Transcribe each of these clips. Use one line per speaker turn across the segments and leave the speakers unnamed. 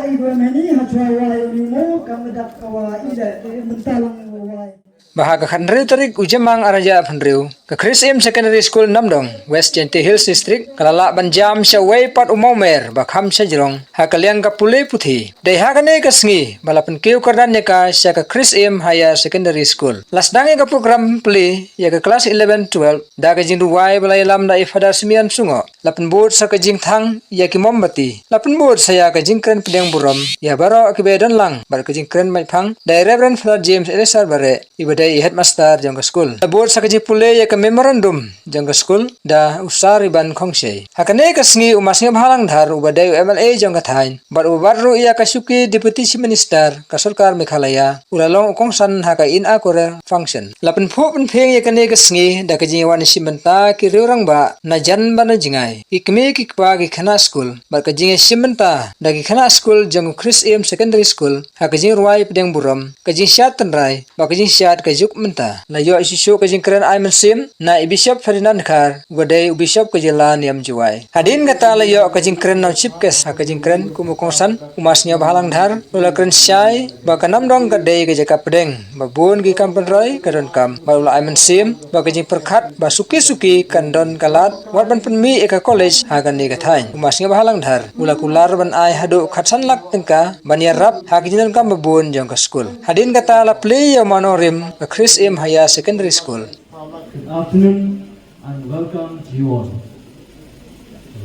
ibu meni hajwa wai unimo kamedak kawa ida mentalang wai.
Bahaga khandriu tarik ujemang araja phandriu ke Chris M Secondary School Namdong West Jente Hills District kalala banjam syawai pat umaumer bakham sajrong hakaliang kapule puthi dai hagane kasngi balapan keu kardan ka sya ke Chris M Higher Secondary School lasdange ka program puli ya ke kelas 11 12 da ka jingdu wai balai lam da ifada semian sungo lapan board sa ka jing thang ya ki mombati lapan board saya ka jingkren pedang buram ya baro akibedan lang bar ka jingkren mai phang dai Reverend Father James Elesar bare ibada headmaster jangka school board sakaji pule ya ke memorandum jangka school da usar iban khongse hakane kasngi umasngi bhalang dhar ubadai MLA jangka thain bar ubarru ya kasuki deputy chief minister ka sarkar Meghalaya ulalong kongsan haka in a kore function lapen phu pen pheng ya kane kasngi da kaji wan simenta ki reurang ba na jan bana jingai ikme ki kwa ki khana school bar kaji simenta da ki khana school jang Chris M Secondary School hakaji ruai pedang buram kaji syat tenrai ba kaji syat juk menta la yo isu ka jingkren ai mensim na bishop Ferdinand Khar godai bishop ka jela niam juai hadin kata la yo ka jingkren na chief kes ka jingkren kumukongsan umasnya bahalang dhar ula kren syai ba kanam dong ka dei ka jaka pedeng ba bun gi kampen roi ka don kam ba ula ai mensim ba ka jing perkhat ba suki kandon kalat wat ban penmi eka college ha kan ni ka thain umasnya bahalang dhar ula kular ban ai hadu khatsan lak tengka bania rap ha ki jinan kam bun jong ka school hadin kata la play yo manorim Chris M Higher Secondary School.
Good afternoon and welcome to you all.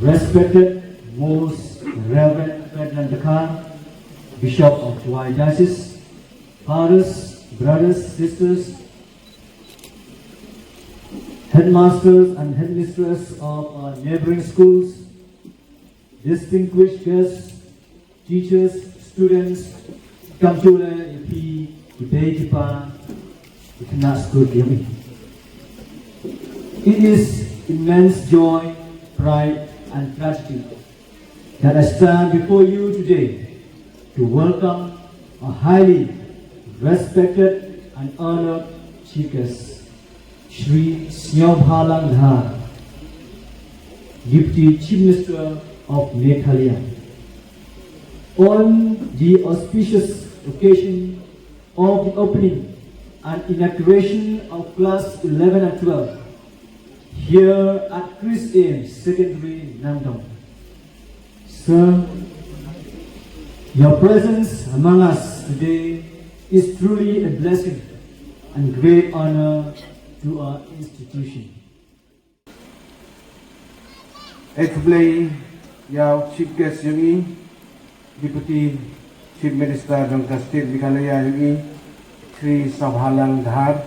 Respected most Reverend Ferdinand Khar, Bishop of Tuai Diocese, fathers, brothers, sisters, headmasters and headmistresses of our neighboring schools, distinguished guests, teachers, students, Kamchule, Ipi, Today Kipa, it is immense joy, pride and gratitude that I stand before you today to welcome a highly respected and honored chief guest, Shri Snyaobhalang Dhar, Deputy Chief Minister of Meghalaya. On the auspicious occasion of the opening and inauguration of class 11 and 12 here at Chris M Secondary Namdong. Sir, your presence among us today is truly a blessing and great honor to our institution.
Etublay yaw chief guest yung Deputy Chief Minister ng State Meghalaya yung Sri Snyaobhalang Dhar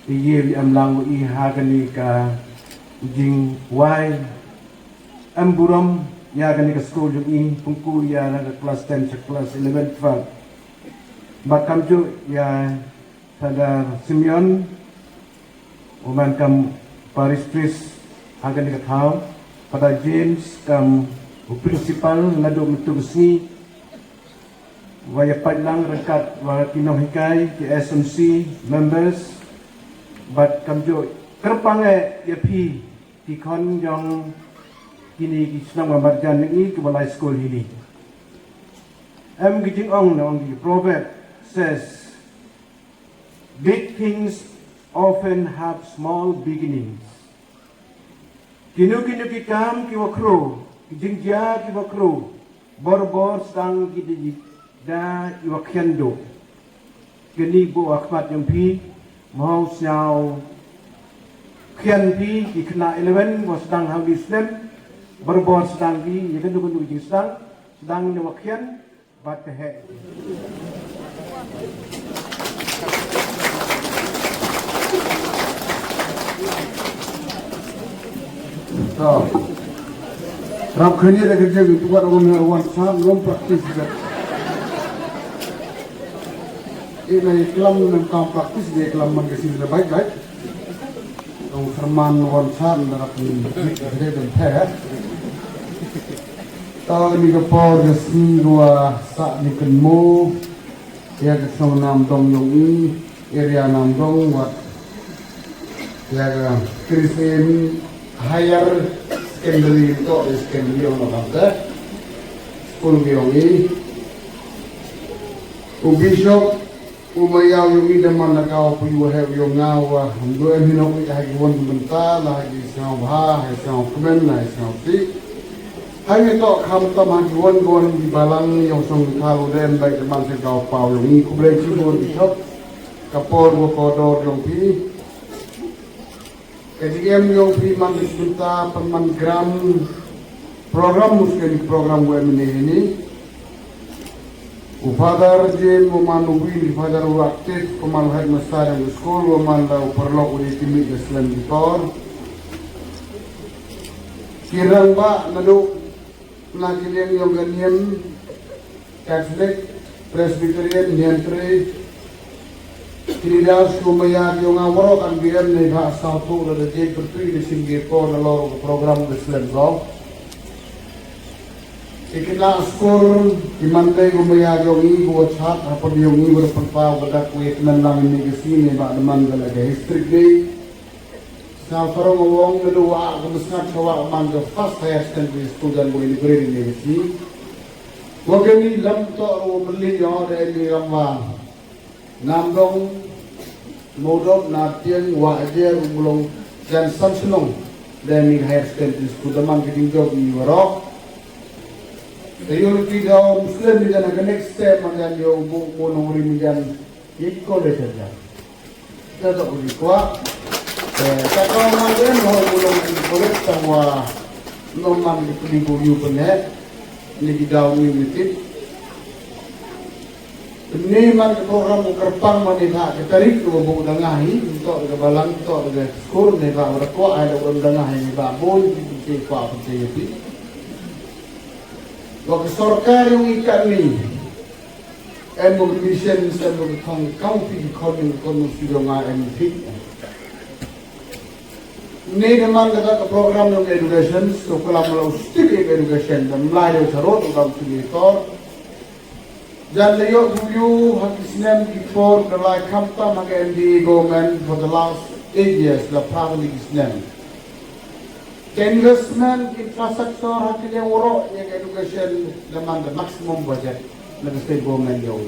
iye amlang i hagani ka jing wai amburam ya gani ka school yung i pungku ya na class 10 sa class 11 12 bakam jo ya pada Simeon uman kam Paris Pris hagani ka thau pada James kam principal nado mitugusni Waya padlang rekat wala kinohikai di SMC members but kamjo kerpange yapi di kon yang kini ki senang mamarjan ni ke balai school ini gijing ong na the proverb says big things often have small beginnings kinu ki kam ki wakro kijing ja ki wakro bor stang ki di da iwakyando gani bo akhmat yung pi mau siaw kyan pi ikna 11 was sedang hang Islam berbor sedang pi yakan dukun jing sedang ni wakyan bat he so rap khani da kerja gitu buat orang wan sam rom praktis ini kelam dan kaum praktis dia kelam mengkesi baik-baik. Yang firman wansan dalam ini dan teh. Tahu ini kepor resmi dua sak ni kenmu ya kesong Namdong yongi area Namdong buat ya Chris M Higher Secondary itu secondary orang kata sekolah yongi Bishop umayaw yung idaman na kao po yung have yung ngawa. Hanggo em hinok hagi won mental hagi sang bha hagi sang kemen hagi sang ti. Hagi to kam tam hagi won di balang yung song kalu den baik teman se kao pau yung ni kublai chi won di thop kapor wo kodor yung pi. KDM yung pi man disbenta peman gram program muskeli program WMN ini. Father Jane Momanuwi, Father aktif kemaluhan besar yang sekolah, Womanlau perlu uji timik Islam di Tor. Kirang ba nado nakileng yung ganyan Catholic, Presbyterian, Niantre. Kinilas kumayag yung awro ang BM na iba sa ito na dajay pertuwi di Singapore na loro program Islam ko. Ikila skor dimandai gumaya yogi buat chat apa yogi berperpau pada kuit menang ini kesini mak teman galaga history day. Sa farong wong kedua kemusngat kawa mangga fast higher secondary school dan boleh negeri ini kesini. Wagani lam to ro beli yo dari ramang. Namdong modok natian wajar umulong dan samsunong dari higher secondary school teman kedinggo di warok. Ayo kita Muslim di sana next step macam yo mono uri macam ikut deh saja. Kita tak boleh kuat. Kalau macam no belum boleh semua normal di kuliah punya ni kita umumkan. Ini man program kerpang mana tak ketarik tu buku dengahi untuk kebalan untuk skor ni tak berkuat ada orang dengahi ni tak boleh dikuat seperti itu. Waktu sorkar yung ikan ni, mission sa mga county economy sila nga fit. Ni naman kata program yung education, so kalau malau stick education dan melayu sarot dalam sinitor. Dan layo dulu hakisnem before the like kamta mga MDA government for the last 8 years the public isnem. Investment infrastructure hakil yang urok yang education dengan the maximum budget ng state government yung.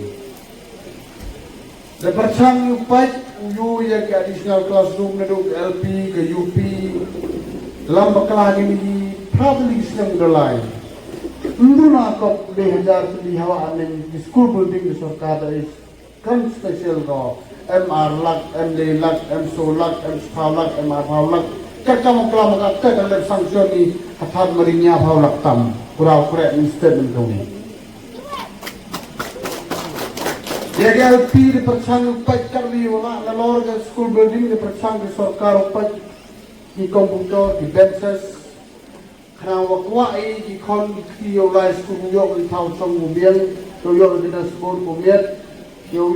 The percang upat uyu yang additional classroom na ke LP ke UP dalam bakalan ini public system dalai. Undu na kop 2000 hawa aning school building di Sorkata is kan special ko MR lak, MD lak, MSO lak, MSPAW lak, MR lak. Kita mengklaim kata dalam sanksi ini hafal merinya hafal tam kurang kurang instan mengenai. Jadi LP dipercang upat kali wala lalor ke school building dipercang di Sorkar upat di komputer di benches. Karena wakwai di kon di oleh school yo di tahun sanggumian yo di school kumiat yo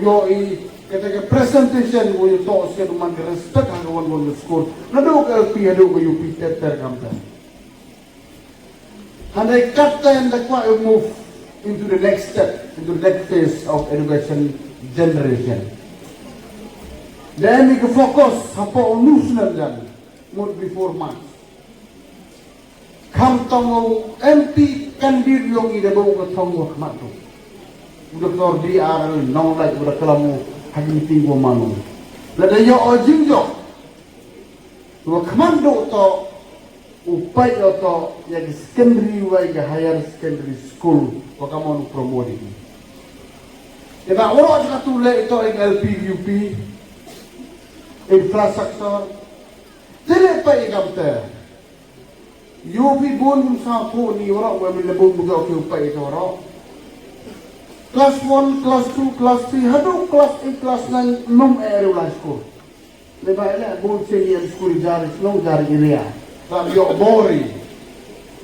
ketika presentation wo yo to se man respect ang won school nado ka LP ado ko UP ter kamta handai captain the kwa move into the next step into the next phase of education generation then we focus hapo national dan more before months kamtong MP kandir yung idabo ko tong wakmat to Dr. DR nong like udah kelamu hagi tinggo manu. Lada yo ojing yo. Wa komando to upai to yang secondary way ke higher secondary school wa kamon promote ini. Kita oro ka tule ito ang LP UP infrastructure. Dili pa ikamte. UP bon sa po ni oro wa milabong buga ko upai ito oro. Class 1, class 2, class 3, hado class 8, class 9, nung area school. Diba ila, buong senior school jari, nung jari area. Sabi yung bori.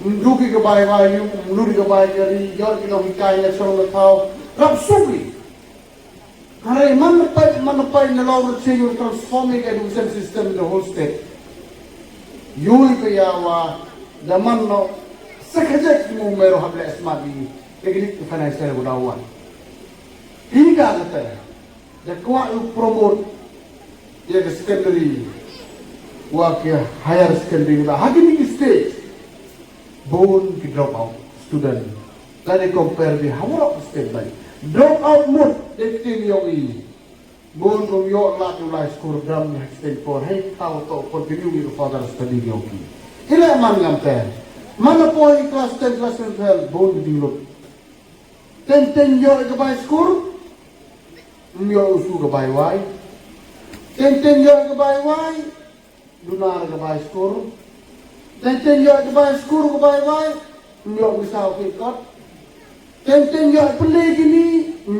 Mduki ka bahay yung, mluri ka bahay jari, yor kinahikay na siyang nataw. Rapsugi. Karay, manapay na law ng senior transforming education system in the whole state. Yuli kayawa, daman no, sakajak mo meron habla esmadi, kagilip ka na sa gunawan. Hingga kata, jakwa you promote yang secondary, wakil higher secondary kita. Hagi ni stage, bon ki drop out student. Kali compare di hawak state baik. drop out mood tin yong i bon rom yo la tu la skor dam extend for hey how to continue with further study yong i ila man ngam te mana po i class 10 class 12 bon ding lo ten yo ga bai skor yo usu ga bai wai ten yo ga bai wai dunar ga bai skor ten yo ga bai skor ga bai wai yo misal ke kot ten yo pele gini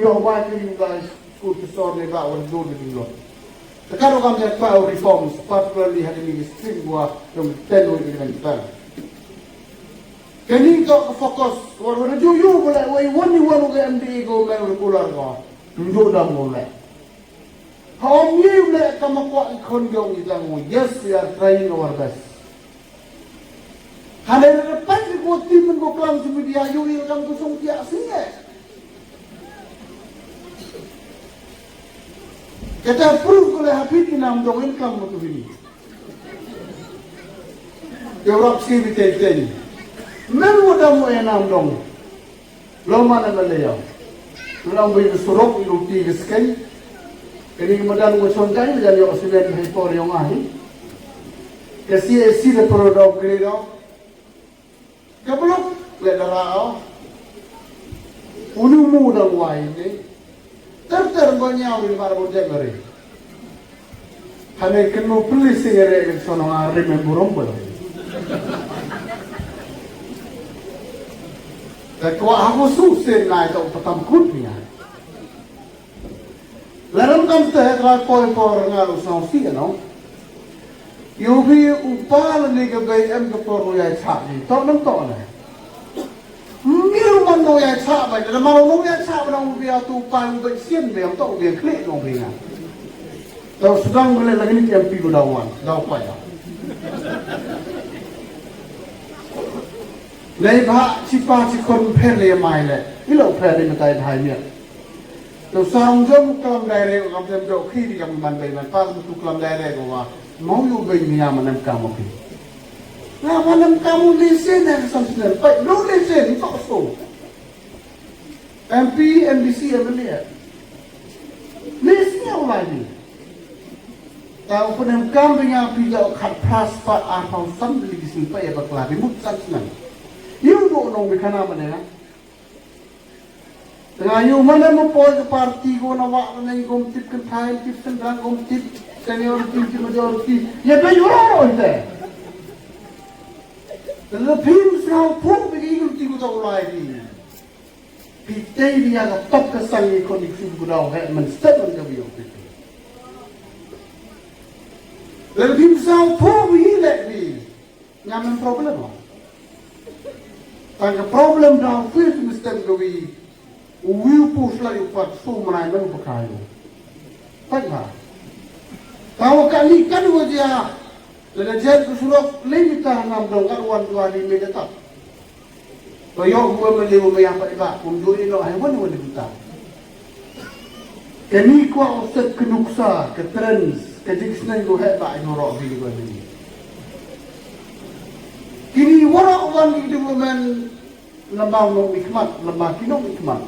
yo bai ke you guys skor ke sor ne ba wan do ding lo kalau kami ada reforms particularly hari ini string buat yang ten dengan kita kini kau fokus orang juju boleh wani ke MD go main regular ko njo dah mulai how new le kamu kuat ikon gong itang yes we are trying our best hanya lepas itu tim mengo kelam cuma dia yuri orang tu song dia singa kita prove oleh hafid inam dong income tu ini Europe sih betul men muda mo enam dong lo mana beliau lo beli surok iluti gesken ini kemudian mo sontai jadi yo siben hai por yo ahi kasi esi de produk grado kablok le darao unu muda wai ni ter banyak di mana boleh beri. Hanya kena polis yang ada di sana hari memburung boleh. Dan kalau aku susah naik tu petam kutnya. Lalu kamu teh kalau kau ngaruh sanksi kan? Yubi upah ni kebaik em kepor yang cakap, tak nampak ni. Miru mano ya cha ba de mano ya cha ba nong bia tu pan ba sien be to be kle nong bia tau sedang boleh lagi ni MP ko dawan daw pa ya nei ba chi pa chi kon phe le mai le i lo phe de tai thai ni tau sang jom kam dai re kam tem do khi di kam man be man pa tu kam dai re ko wa mau yu be ni ya man kam mo ki nah, malam kamu lesen dan sampai baik, no lesen, tak so. MP, MBC, MLA. Lesen yang lain. Tahu pun kami yang tidak kat praspat atau sambil di sini pak ya bakal lebih mudah senang. You don't know berkana mana ya? Tengah you mana mempunyai parti ko nawak na yung tip kentay, tip sendang, tip seniority, tip majority. Ya bayu orang itu. Lebih sekarang pun begitu tiga tahun lagi. Kita ini ada top kesannya kondisi budaya hemat statement kami itu. Lebih sekarang pun begitu lagi. Nyaman problem lah. Tangga problem dah first mistake kami. Uyu pun selalu buat semua orang berkaya. Tak. Tahu kali kan wajah. Lalu jadi kesulok lebih tahan dong karuan tua di meja tak. Toyo gua melihat yang apa iba, kumduri lo hewan hewan kita. Kini kuah usut kenuksa, ketrens, kejiksnan gua hebat norok di gua ni. Kini warak orang di women lembah nong nikmat, lembah kinong nikmat.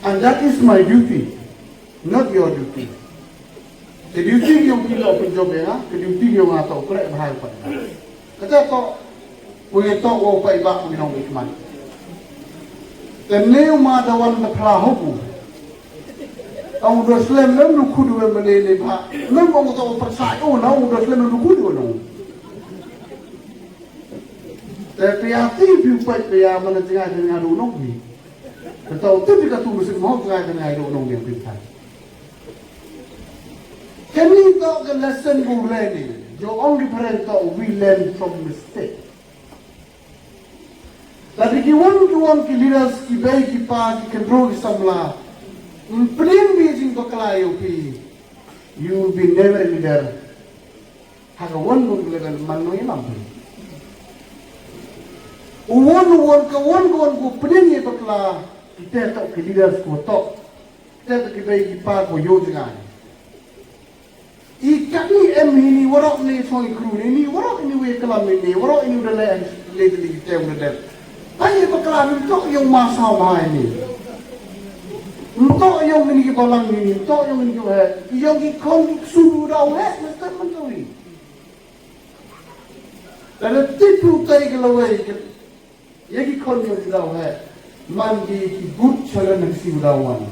And that is my duty, not your duty. Keduti yung kilo penjob ya, keduti yung atau korek bahal pa. Kata ko, punya to o pa iba ko nong ikman. Teneu madawan na plahobu. Ang doslem nem nu kudu melele ba. Nem ang to persayo na ang doslem nu kudu no. Tapi hati piu pa ya mana tengah dengan nong ni. Kata tu kita tu mesti mau tengah dengan nong yang pintar. Kami tahu ke lesson we learning. The only parent tahu we learn from mistake. Tapi kiwan ki leaders ki baik ki pa ki control ki samla. Imprim bijing bakalayo ki. You will be never leader. Haga one level mano imam. Uwan ko prin ni bakla kita tahu ki leaders ko tahu. Kita ki baik ki pa ko yo jangan. Ikan ni ini warak ni soal kru ni warak ini we kelam ini warak ini udah le lagi kita udah Ay baklan ito yung masabahay ni. Ito yung inigibalang ni. Ito yung inigibalang. Yung ikong suru daw Mr. Mandawi. Dan tipu tayo galaway. Yung ikong yung daw mandi but sila nagsiwdawan.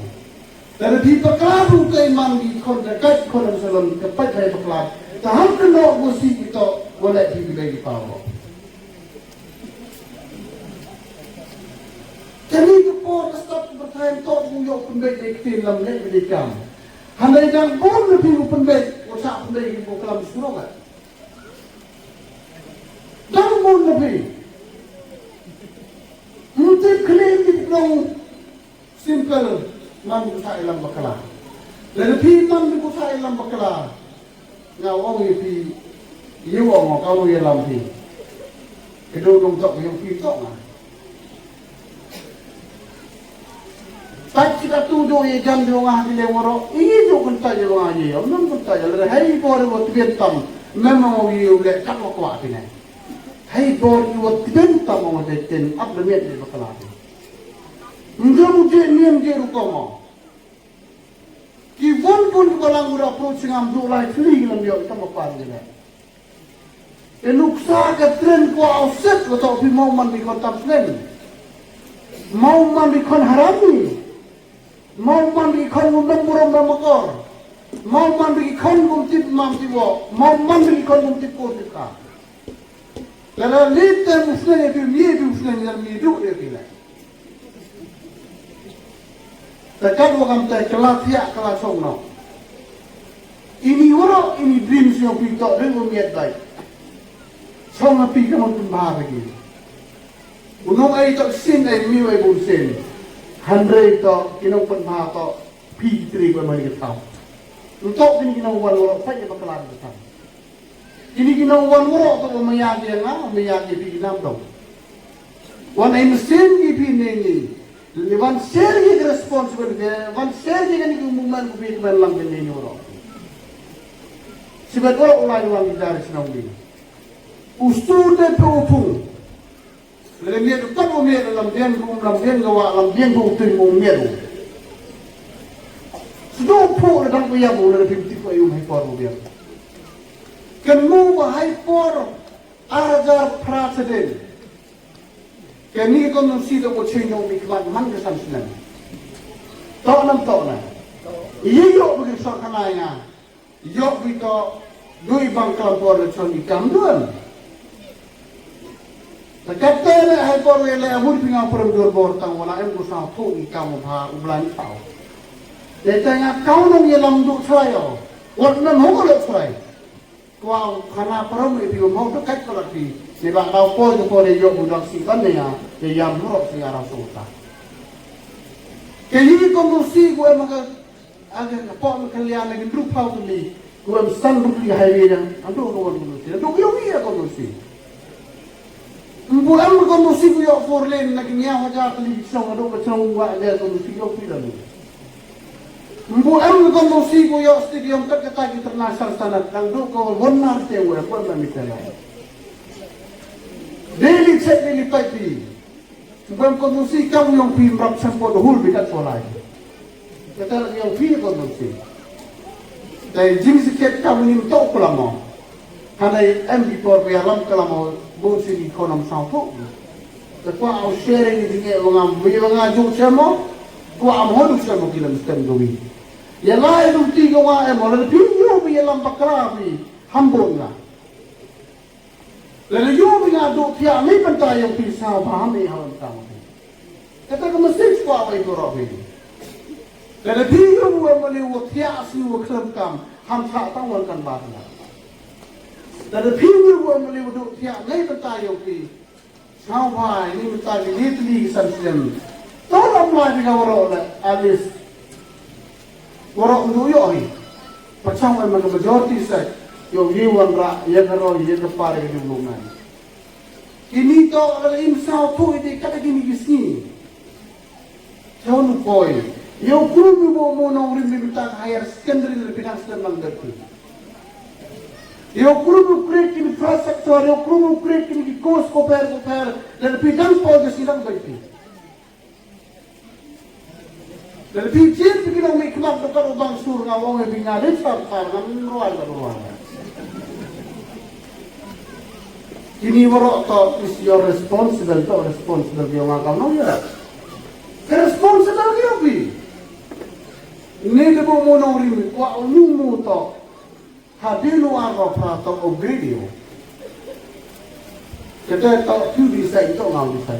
Dan di baklan tayo mandi ikong dekat ikong salon kapag tayo baklan. Tahang kena musik ito wala dibigay di pawo. Kami po stop bertahan to buyok pembek iktin lam nek bedikam. Handai dang bon lebih pembek usak pembek ibu kelam suruh. Dang bon lebih. Mungkin klaim di belong simple man buta ilam bakala. Lebih man buta ilam bakala. Ngawang ipi iwang kau ilam pi. Kedua dong tok yang pi tok lah. Tak kita tuduh ye jam di orang hati lewaro, ini tu kenta je orang ye, memang kenta je. Lalu hari boleh buat bentam, memang orang ye boleh tak kuat ni. Hari boleh buat bentam orang deten, apa demian dia berkelah. Mungkin je rukama. Kibon pun kalau ngura approach ngam dua lagi flee dalam dia kita apa ni? Enuksa ke trend ko offset atau pi mau man di kota trend, mau man di kon harami. Mau mandi kon ngundang burung bermakor, mau mandi kon ngumtip mamtiwo, mau mandi kon ngumtip kotika. Kalau lihat musnahnya itu musnahnya yang hidup dia tidak. Tekan wakam tay kelas ya kelas songno. Ini orang ini dreams yang kita dengan niat baik. Song api kamu tumbah lagi. Unong ay tak sin ay miway bunsin. Handre to kinong penha to P3 ko mali taw. Untuk kini kinong wan woro pa ya bakalan taw. Kini kinong wan woro to mayagi nga mayagi pi kinam dong. Wan ay mesin gi pinini. Wan sergi responsibility, wan sergi kan ki umuman ko pi man lang ni woro. Sibat wala ulay wan dari sinawdi. Ustude pe upung. Lalu dia tetap umir dalam dia gawa dalam dia butuh umir. Sudah pun dalam kuya boleh lebih tipu ayam hyper mobil. Kenu hyper ajar presiden. Kini kau mesti dah boleh change orang iklan mana kesan senang. Tak nak. Ia yok bagi sakananya. Yok kita dua bangkal boleh change ikam tuan. Kata le hai por le amur pinga perempuan bortang wala em ko sa thu ni kamu ha ublan tau. Le tanya kau nong ye lam du saya. Wat nan ho ko le sai. Kwa khana param e bi mo to kat ko la ti. Ne ba kau po ko le yo budang si kan ne ya. Ye yam ro si ara sota. Ke hi ko mo si ko em ka aga po mo kalian lagi dru pau ni. Ko em san ru li hai wi dan. Ando ko mo si. Ando yo wi ko mo si. Mbu am ko musik yo for len nak nya waja kali song ado ko song wa le ko musik yo pila ni. Mbu am ko musik yo stadium kat kata international sanad dang do ko wonna te wa ko ma mitala. Daily check daily pagi. Mbu am ko musik kam yo pi rap sampo do hul bikat solai. Kata lagi yo pi ko musik. Dai jing siket kam ni to ko lamo. Hanai am di por be alam kalamo busi di konam sampo. Tekwa au sharing ni dinge wangam wi wanga jung chemo. Kwa am hodu chemo kilam stem gowi. Ya lai dum ti go wa em ola pinyo bi alam bakra bi hambon na. Lalu yo bi na do pia mi panta yang pisau paham ni hawan tang. Kata ko message ko ai ko robi. Lalu pinyo bu em oli wo pia si wo klam kam ham tha tang wan kan ba na. Lalu pinyo bu em oli wo do pia lai panta yang pi sao vai ni panta ni litli san sem. Tolong lah di kawaro la alis. Waro ndu yo hi. Pachang wa man majority sa yo yiwan ra ye karo ye kapare di bulungan. Ini to ala im sao to ide kata gini gisni. Jauh koi. Yo kuru mo mo no rim lim ta higher secondary le pinang sedang derku. Eu creio que infraestrutura, eu creio que coisa coopera, dan bidang pode silang baiti. Dan bijir bikin orang mikmat dekat ubang sur ngawang ebingalit sar ngam ruang. Kini warok to is your responsible yang ngakam no ya. Responsible dia bi. Ini lebo monori wa umumu to hadilu arro prato ogredio. Kita to tu bisa itu ngam bisa.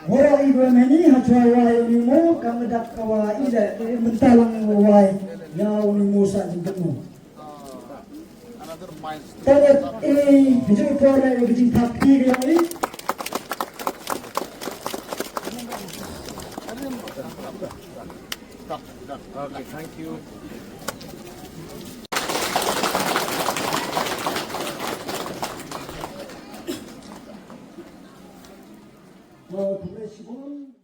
Wara ibu meni hajwa wai unimo kamedak kawa ila mentalang wai ya unimo sa jengketmu. Tadat bijak kora bijak takti yang ini.
Okay, thank you.
Kemudian